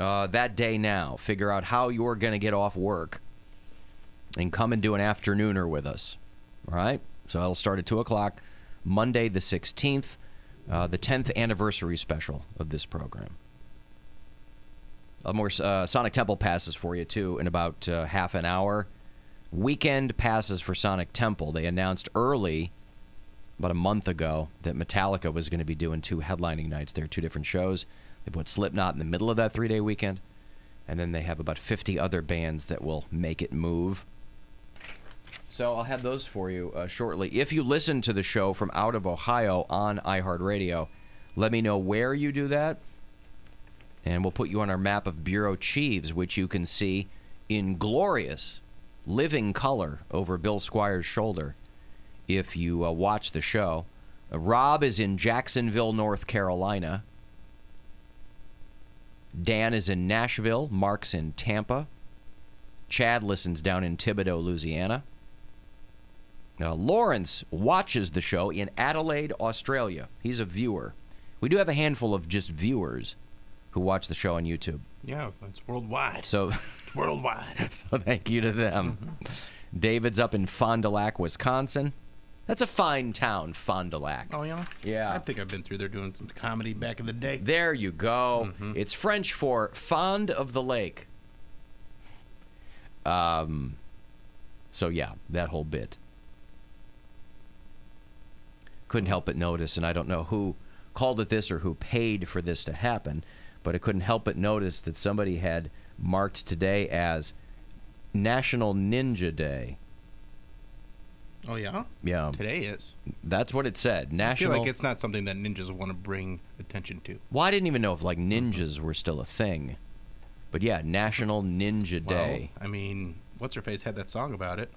that day now. Figure out how you're going to get off work and come and do an afternooner with us. All right? So it'll start at 2 o'clock, Monday the 16th, the 10th anniversary special of this program. More Sonic Temple passes for you, too, in about half an hour. Weekend passes for Sonic Temple. They announced early, about a month ago, that Metallica was going to be doing 2 headlining nights. There are 2 different shows. They put Slipknot in the middle of that 3-day weekend. And then they have about 50 other bands that will make it move. So I'll have those for you shortly. If you listen to the show from out of Ohio on iHeartRadio, let me know where you do that. And we'll put you on our map of bureau chiefs, which you can see in glorious living color over Bill Squire's shoulder if you watch the show. Rob is in Jacksonville, North Carolina. Dan is in Nashville. Mark's in Tampa. Chad listens down in Thibodaux, Louisiana. Lawrence watches the show in Adelaide, Australia. He's a viewer. We do have a handful of just viewers who watch the show on YouTube. Yeah, it's worldwide. So it's worldwide. So thank you to them. David's up in Fond du Lac, Wisconsin. That's a fine town, Fond du Lac. Oh, yeah? Yeah. I think I've been through there doing some comedy back in the day. There you go. It's French for Fond of the Lake. So, yeah, that whole bit. Couldn't help but notice, and I don't know who called it this or who paid for this to happen, but I couldn't help but notice that somebody had marked today as National Ninja Day. Oh, yeah? Yeah. Today is. That's what it said. National. I feel like it's not something that ninjas want to bring attention to. Well, I didn't even know if, like, ninjas were still a thing. But, yeah, National Ninja Day. Well, I mean, What's-Her-Face had that song about it.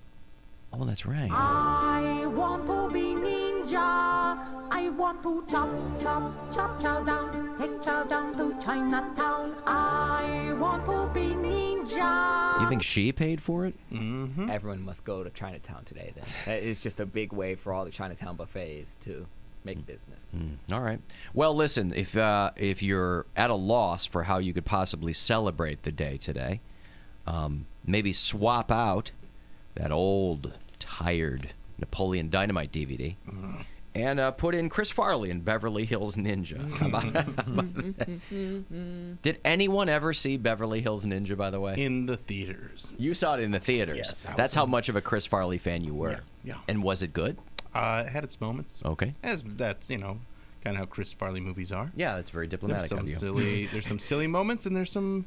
Oh, that's right. I want to be ninja. I want to chop, chop, chop, chow down. Take chow down to Chinatown. I want to be ninja. You think she paid for it? Mm-hmm. Everyone must go to Chinatown today, then. It's just a big way for all the Chinatown buffets to make business. All right. Well, listen, if you're at a loss for how you could possibly celebrate the day today, maybe swap out that old, tired Napoleon Dynamite DVD and put in Chris Farley in Beverly Hills Ninja. How about that? Did anyone ever see Beverly Hills Ninja, by the way? In the theaters. You saw it in the theaters. Yes. That's how much of a Chris Farley fan you were. Yeah. And was it good? It had its moments. Okay. That's, kind of how Chris Farley movies are. Yeah, it's very diplomatic of you. There's some silly moments, and there's some,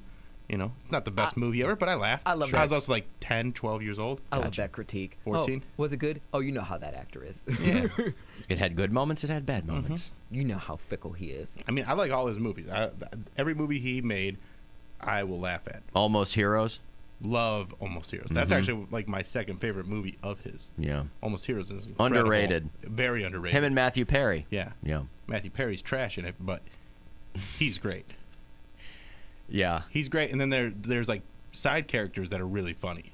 it's not the best movie ever, but I laughed. I love I was that. also like 10, 12 years old. I love that critique. 14. Oh, was it good? Oh, you know how that actor is. Yeah. It had good moments, it had bad moments. You know how fickle he is. I mean, I like all his movies. Every movie he made, I will laugh at. Almost Heroes? Love Almost Heroes. That's actually like my second favorite movie of his. Yeah. Almost Heroes is incredible. Underrated. Very underrated. Him and Matthew Perry. Yeah. Yeah. Matthew Perry's trash in it, but he's great. Yeah. He's great, and then there's like side characters that are really funny.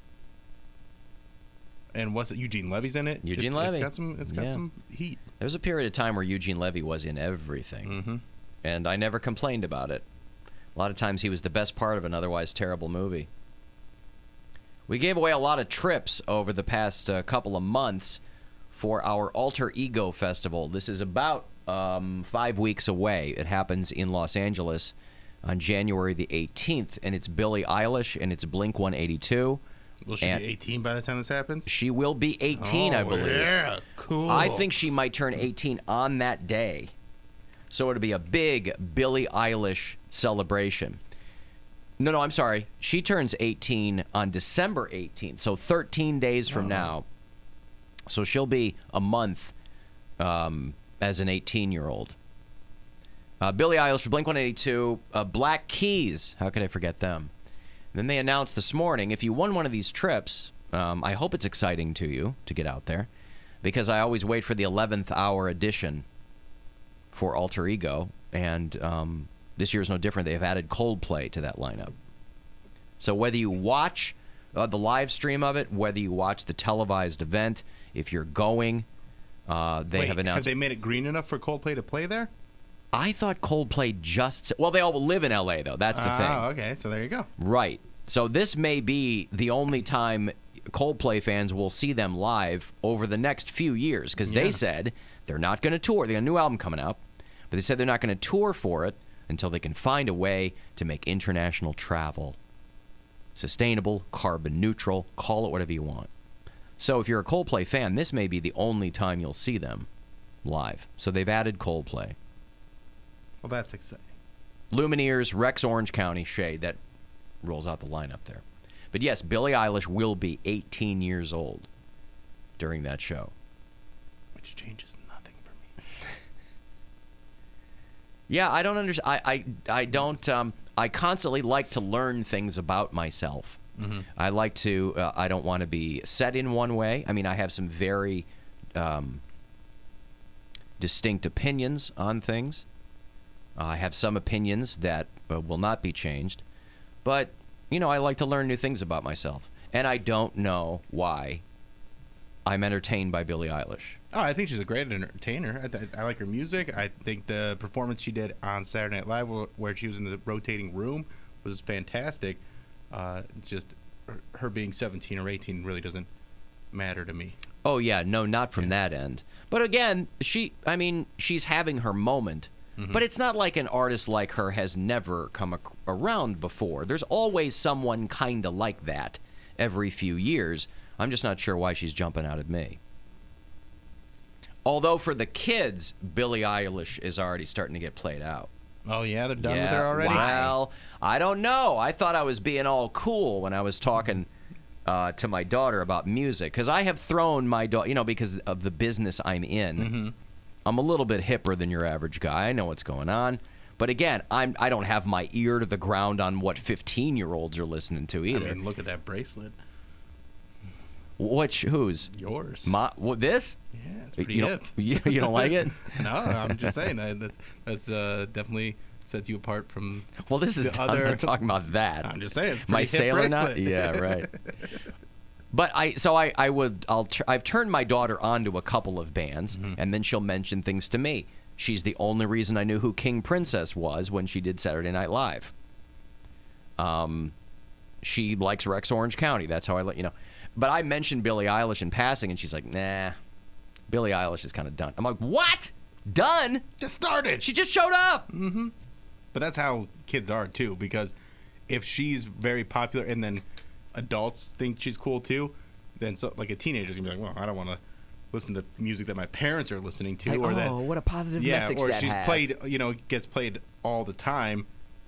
And what's it? Eugene Levy's in it. Eugene Levy. It's got some heat. There was a period of time where Eugene Levy was in everything, and I never complained about it. A lot of times he was the best part of an otherwise terrible movie. We gave away a lot of trips over the past couple of months for our Alter Ego Festival. This is about 5 weeks away. It happens in Los Angeles on January the 18th, and it's Billie Eilish, and it's Blink-182. Will she be 18 by the time this happens? She will be 18, I believe. Yeah, cool. I think she might turn 18 on that day. So it'll be a big Billie Eilish celebration. No, I'm sorry. She turns 18 on December 18th, so 13 days from now. So she'll be a month as an 18-year-old. Billie Eilish for Blink-182, Black Keys. How could I forget them? And then they announced this morning, if you won one of these trips, I hope it's exciting to you to get out there, because I always wait for the 11th hour edition for Alter Ego, and this year is no different. They have added Coldplay to that lineup. So whether you watch the live stream of it, whether you watch the televised event, if you're going, they have announced... Have they made it green enough for Coldplay to play there? I thought Coldplay just... Well, they all live in L.A., though. That's the thing. Oh, okay. So there you go. Right. So this may be the only time Coldplay fans will see them live over the next few years, because they said they're not going to tour. They got a new album coming out, but they said they're not going to tour for it until they can find a way to make international travel sustainable, carbon neutral, call it whatever you want. So if you're a Coldplay fan, this may be the only time you'll see them live. So they've added Coldplay. Well, that's exciting. Lumineers, Rex Orange County, Shade. That rolls out the lineup there. But yes, Billie Eilish will be 18 years old during that show. Which changes nothing for me. Yeah, I don't understand. I don't. I constantly like to learn things about myself. I like to. I don't want to be set in one way. I mean, I have some very distinct opinions on things. I have some opinions that will not be changed, but you know, I like to learn new things about myself, and I don't know why I'm entertained by Billie Eilish. Oh, I think she's a great entertainer. I like her music. I think the performance she did on Saturday Night Live, where she was in the rotating room, was fantastic. Just her being 17 or 18 really doesn't matter to me. Oh yeah, no, not from that end. But again, I mean, she's having her moment. But it's not like an artist like her has never come around before. There's always someone kind of like that every few years. I'm just not sure why she's jumping out at me. Although for the kids, Billie Eilish is already starting to get played out. Oh, yeah? They're done with her already? Well, I don't know. I thought I was being all cool when I was talking to my daughter about music. Because I have thrown my daughter, you know, because of the business I'm in. I'm a little bit hipper than your average guy. I know what's going on. But again, I don't have my ear to the ground on what 15-year-olds are listening to either. I mean, look at that bracelet. Whose? Yours. This? Yeah, it's pretty hip. You don't like it? No, I'm just saying that's definitely sets you apart from. Well, this is. I'm not talking about that. I'm just saying. It's my hip sailor bracelet. knot. Yeah, right. But I've turned my daughter on to a couple of bands, and then she'll mention things to me. She's the only reason I knew who King Princess was when she did Saturday Night Live. She likes Rex Orange County. That's how I let you know. But I mentioned Billie Eilish in passing, and she's like, nah, Billie Eilish is kind of done. I'm like, what? Done? Just started. She just showed up. But that's how kids are, too, because if she's very popular and then adults think she's cool, too, then like a teenager's going to be like, well, I don't want to listen to music that my parents are listening to. Like, or that, what a positive message or that she's has. played, gets played all the time.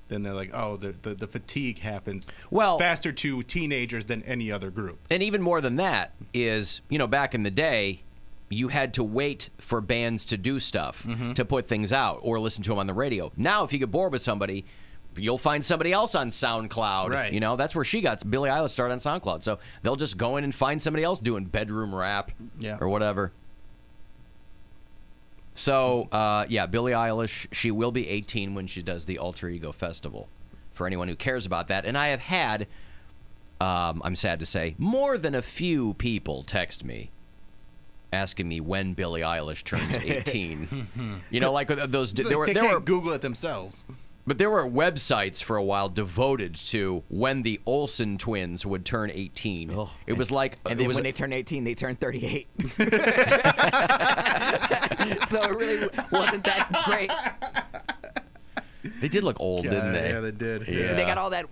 Then they're like, oh, the fatigue happens faster to teenagers than any other group. And even more than that is, back in the day, you had to wait for bands to do stuff, to put things out, or listen to them on the radio. Now, if you get bored with somebody, you'll find somebody else on SoundCloud. Right. That's where Billie Eilish started on SoundCloud. So they'll just go in and find somebody else doing bedroom rap or whatever. So, Billie Eilish, she will be 18 when she does the Alter Ego Festival, for anyone who cares about that. And I have had, I'm sad to say, more than a few people text me asking me when Billie Eilish turns 18. Like those... They can't Google it themselves. But there were websites for a while devoted to when the Olsen twins would turn 18. Oh, it was like... And then when they turn 18, they turn 38. So it really wasn't that great. They did look old, didn't they? Yeah, they did. Yeah. They got all that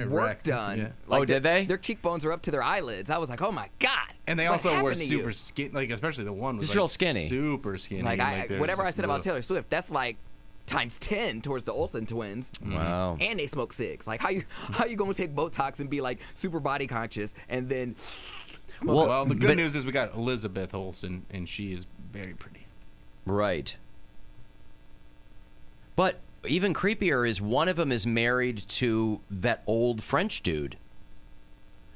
work wrecked. done. Yeah. Like did they? Their cheekbones are up to their eyelids. I was like, oh my God. And they what also were happened to super you? skinny. Like, especially the one was just real skinny. Super skinny. Like, whatever I said about Taylor Swift, that's like times 10 towards the Olsen twins. Wow. And they smoke cigs. Like, how you gonna take Botox and be like super body conscious and then smoke? Well, the good news is we got Elizabeth Olsen, and she is very pretty. Right. But even creepier is one of them is married to that old French dude.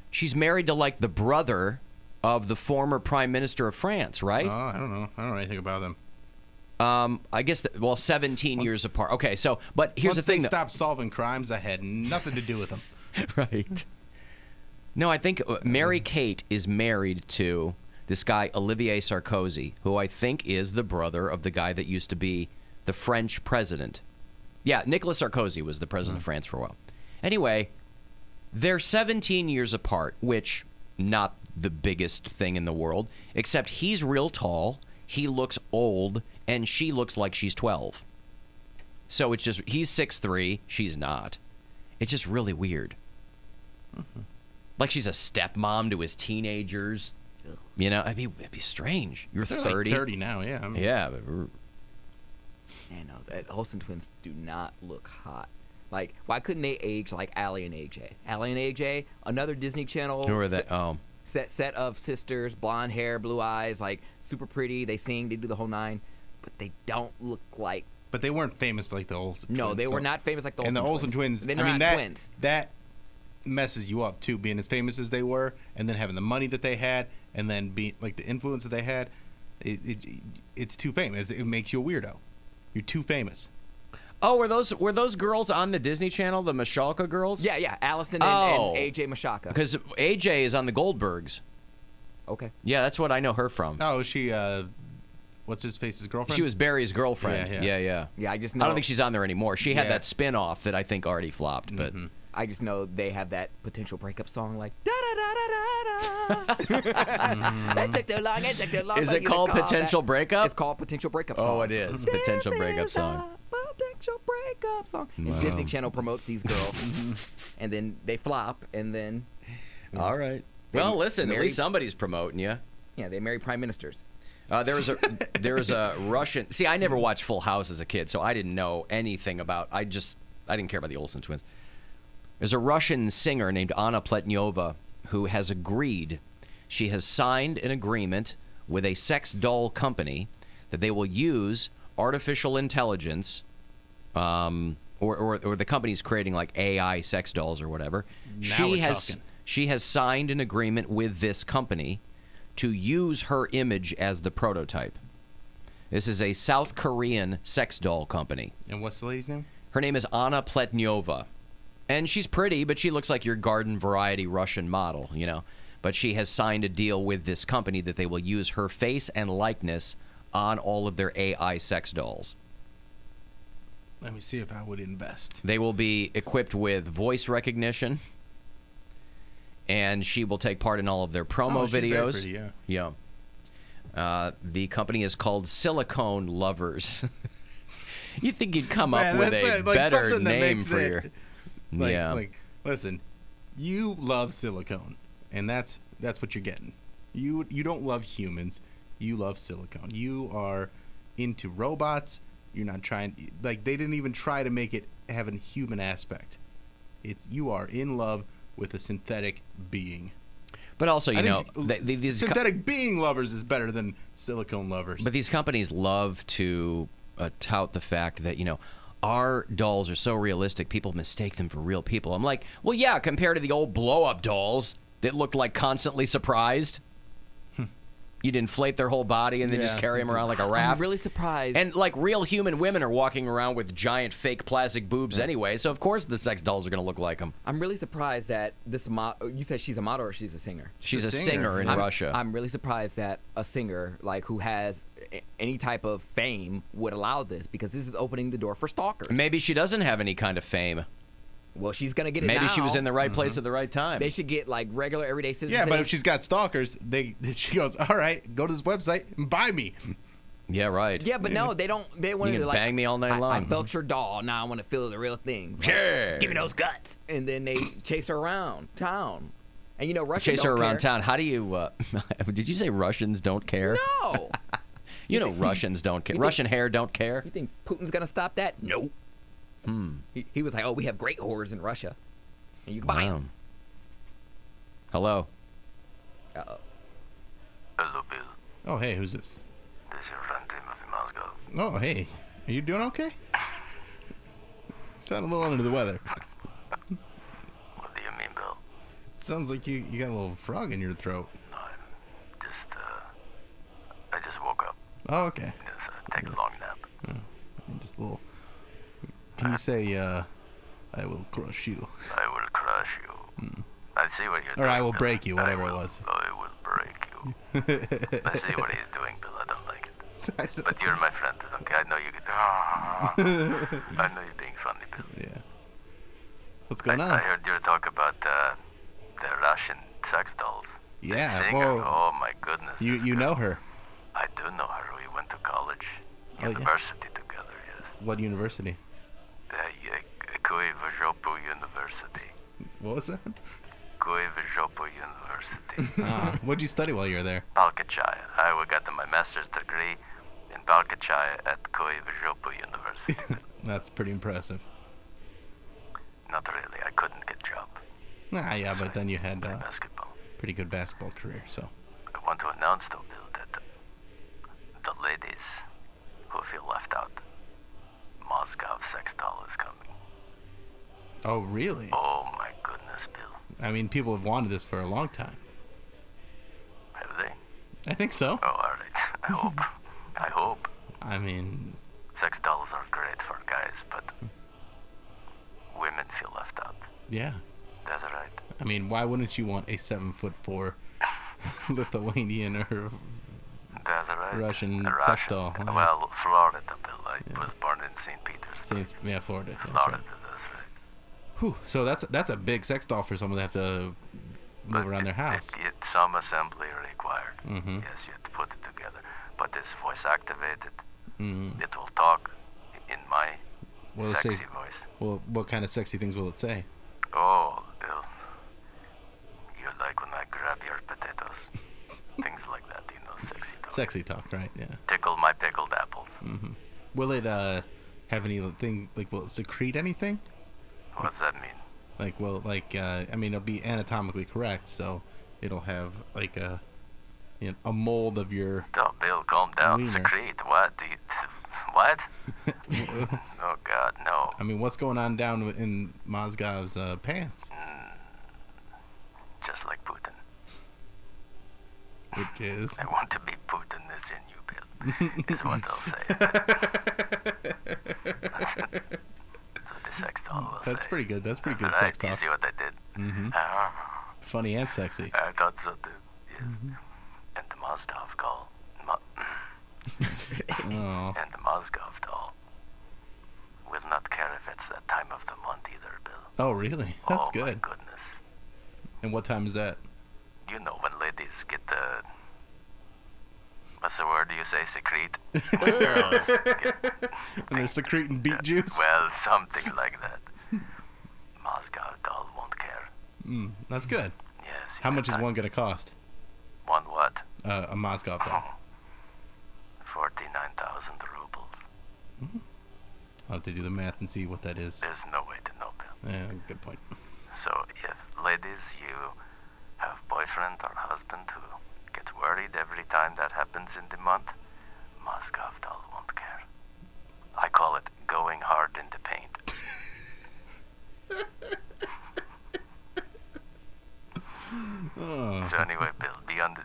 She's married to like the brother of the former Prime Minister of France, right? Oh, I don't know. I don't know anything about them. I guess, 17 years apart. Okay, so, but here's the thing. Once they stopped solving crimes, that had nothing to do with them. Right. No, I think Mary-Kate is married to this guy, Olivier Sarkozy, who I think is the brother of the guy that used to be the French president. Yeah, Nicolas Sarkozy was the president of France for a while. Anyway, they're 17 years apart, which not the biggest thing in the world, except he's real tall, he looks old, and she looks like she's 12. So it's just, he's 6'3", she's not. It's just really weird. Like she's a stepmom to his teenagers. Ugh. You know, it'd be strange. You're They're 30. Like 30 now, yeah. I mean, Yeah. But Man, no, the Olsen twins do not look hot. Like, why couldn't they age like Allie and AJ? Allie and AJ, another Disney Channel. who are they? Oh. Set of sisters, blonde hair, blue eyes, like super pretty. They sing, they do the whole nine, but they don't look like. But they weren't famous like the Olsen twins. No, they were not famous like the Olsen and twins. the Olsen twins, They're I mean, not twins. that messes you up too, being as famous as they were, and then having the money that they had, and then being like the influence that they had. It's too famous. It makes you a weirdo. You're too famous. Oh, were those girls on the Disney Channel, the Mashalka girls? Yeah, Allison Oh. and AJ Mashaka. Because AJ is on the Goldbergs. Okay. Yeah, that's what I know her from. Oh, is she what's his face's girlfriend? She was Barry's girlfriend. Yeah. Yeah, I just I know. don't think she's on there anymore. She had Yeah. that spin-off that I think already flopped, but I just know they have that potential breakup song like da da da da da da. It took too long. It took too long. is for it you to called call Potential that. Breakup? It's called Potential Breakup Song. Oh, it is. Potential This Breakup is song. a potential breakup song. Wow. And Disney Channel promotes these girls, and then they flop, and then All right. They Well, listen, at married- least somebody's promoting you. they marry prime ministers. There was a Russian. See, I never watched Full House as a kid, so I didn't know anything about. I didn't care about the Olsen twins. There's a Russian singer named Anna Pletnyova who has agreed. She has signed an agreement with a sex doll company that they will use artificial intelligence, or the company's creating like AI sex dolls or whatever. Now we're talking. She has signed an agreement with this company to use her image as the prototype. This is a South Korean sex doll company. And what's the lady's name? Her name is Anna Pletnyova. And she's pretty, but she looks like your garden variety Russian model, you know. But she has signed a deal with this company that they will use her face and likeness on all of their AI sex dolls. Let me see if I would invest. They will be equipped with voice recognition, and she will take part in all of their promo she's very videos. pretty, yeah. Yeah. The company is called Silicone Lovers. You think you'd come Man, up with that's a it, like better something that name makes for it- your... Like, listen, you love silicone, and that's what you're getting. You don't love humans, you love silicone. You are into robots. You're not trying, like, they didn't even try to make it have a human aspect. You are in love with a synthetic being. But also, you I know, think these synthetic being lovers is better than silicone lovers. but these companies love to tout the fact that, you know, our dolls are so realistic, people mistake them for real people. I'm like, well, yeah, compared to the old blow-up dolls that looked like constantly surprised. You'd inflate their whole body and then just Yeah. carry them around like a raft. I'm really surprised. And like real human women are walking around with giant fake plastic boobs anyway, so of course the sex dolls are going to look like them. I'm really surprised that this you said she's a model or she's a singer? She's a singer. singer in Russia. I'm really surprised that a singer like who has any type of fame would allow this, because this is opening the door for stalkers. Maybe she doesn't have any kind of fame. Well, she's gonna get it Maybe now. she was in the right place at the right time. They should get like regular everyday citizens. yeah, but if she's got stalkers, she goes, all right, go to this website and buy me. Yeah, right. Yeah, but no, they don't. They want You to can like bang me all night I long. felt your doll. Now I want to feel the real thing. Like, Sure. give me those guts. And then they chase her around town. And you know, Russians Chase her don't around care. town. How do you... did you say Russians don't care? No. You know Russians don't care. think- Russian hair don't care. You think Putin's gonna stop that? Nope. He was like, oh, we have great whores in Russia, and you can buy Wow. them. Hello. Uh-oh. Hello, Bill. Oh, hey, who's this? This is your friend Timothy Moscow. Oh, hey. Are you doing okay? Sound a little under the weather. What do you mean, Bill? Sounds like you got a little frog in your throat. No, I just woke up. Oh, okay. Yes, take a long nap. Just a little. Can you say, I will crush you? I will crush you. I see what you're Or doing. I will Bill. break you, whatever I it will, was. I will break you. I see what he's doing, Bill. I don't like But you're my friend, okay? I know you. I know you're being funny, Bill. Yeah. What's going on? I heard you talk about the Russian sex dolls. Yeah, The singer. well, Oh my goodness. you know her. I do know her. We went to college, Oh, yeah. university together. Yes. What university? Kuivajopu University. What was that? Kuivajopu University. What'd you study while you were there? Balkachaya. I got my master's degree in Balkachaya at Kuivajopu University. That's pretty impressive. Not really. I couldn't get a job. Nah, yeah, but then you had Play a basketball. pretty good basketball career, so. I want to announce, though, Bill, that the ladies who feel left out, Moscow sex doll is coming. Oh, really? Oh my goodness, Bill. I mean, people have wanted this for a long time. Have they? I think so. Oh, all right. I hope. I hope. I mean, Sex dolls are great for guys, but women feel left out. yeah. That's right. I mean, why wouldn't you want a 7'4" Lithuanian or That's right. Russian A sex doll? Well, Florida, Bill. I was born in St. Petersburg. Yeah, Florida. That's Florida, right. that's right. Whew, so that's a big sex doll for someone to have to move around their house. Some assembly required. Mm-hmm. Yes, you have to put it together. But it's voice activated. Mm-hmm. It will talk in my Well, it sexy says, voice. well, what kind of sexy things will it say? Oh, Bill. You like when I grab your potatoes. Things like that, sexy talk. Sexy talk, right? Yeah. Tickle my pickled apples. Mm-hmm. Will it have anything, like, will it secrete anything? What's that mean? Like, well, like, I mean, it'll be anatomically correct, so it'll have, like, a mold of your... Oh, Bill, calm down. Wiener. Secrete. What? What? Oh, God, no. I mean, what's going on down in Mozgov's pants? Just like Putin. Which is... I want to be Putin is in you, Bill. Is what they'll say. That's what the sex doll will That's say. pretty good. That's pretty good Right, sex you talk. see what I did? Mm-hmm. Funny and sexy. I thought so, too. Yes. And the Moscow doll. Oh. And the Moscow doll will not care if it's that time of the month either, Bill. Oh, really? That's Oh, good. my goodness. And what time is that? You know when ladies get the... What's the word you say? Secrete? And they're secreting beet juice? Well, something like that. Moscow doll won't care. That's good. Yes. How much is one going to cost? One what? A Moscow doll. 49,000 rubles. I'll have to do the math and see what that is. There's no way to know, Bill. Yeah, good point. So if, ladies, you have boyfriend or husband who gets worried every time that happens in the month, Moscow doll won't care. I call it going hard in the paint. Oh. So anyway, Bill,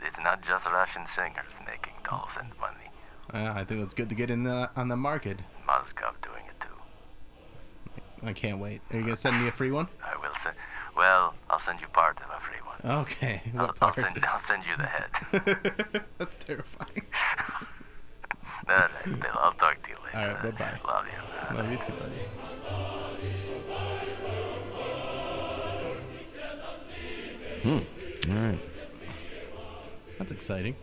it's not just Russian singers making dolls and money. I think that's good to get in on the market. Moscow doing it too. I can't wait. Are you going to send me a free one? I will send. Well, I'll send you part of a free one. Okay. I'll What part? send you the head. That's terrifying. All right, Bill. I'll talk to you later. All right, bye-bye. Love you. Love you too, buddy. All right. That's exciting.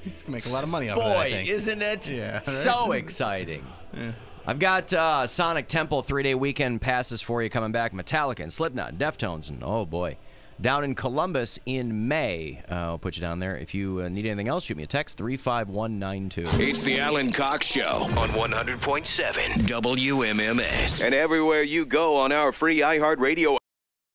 He's gonna make a lot of money off of that, I Boy, think. isn't it Yeah, right? so exciting? Yeah. I've got Sonic Temple 3-day weekend passes for you coming back. Metallica and Slipknot and Deftones and oh boy. Down in Columbus in May. I'll put you down there. If you need anything else, shoot me a text, 35192. It's the Alan Cox Show on 100.7 WMMS. And everywhere you go on our free iHeartRadio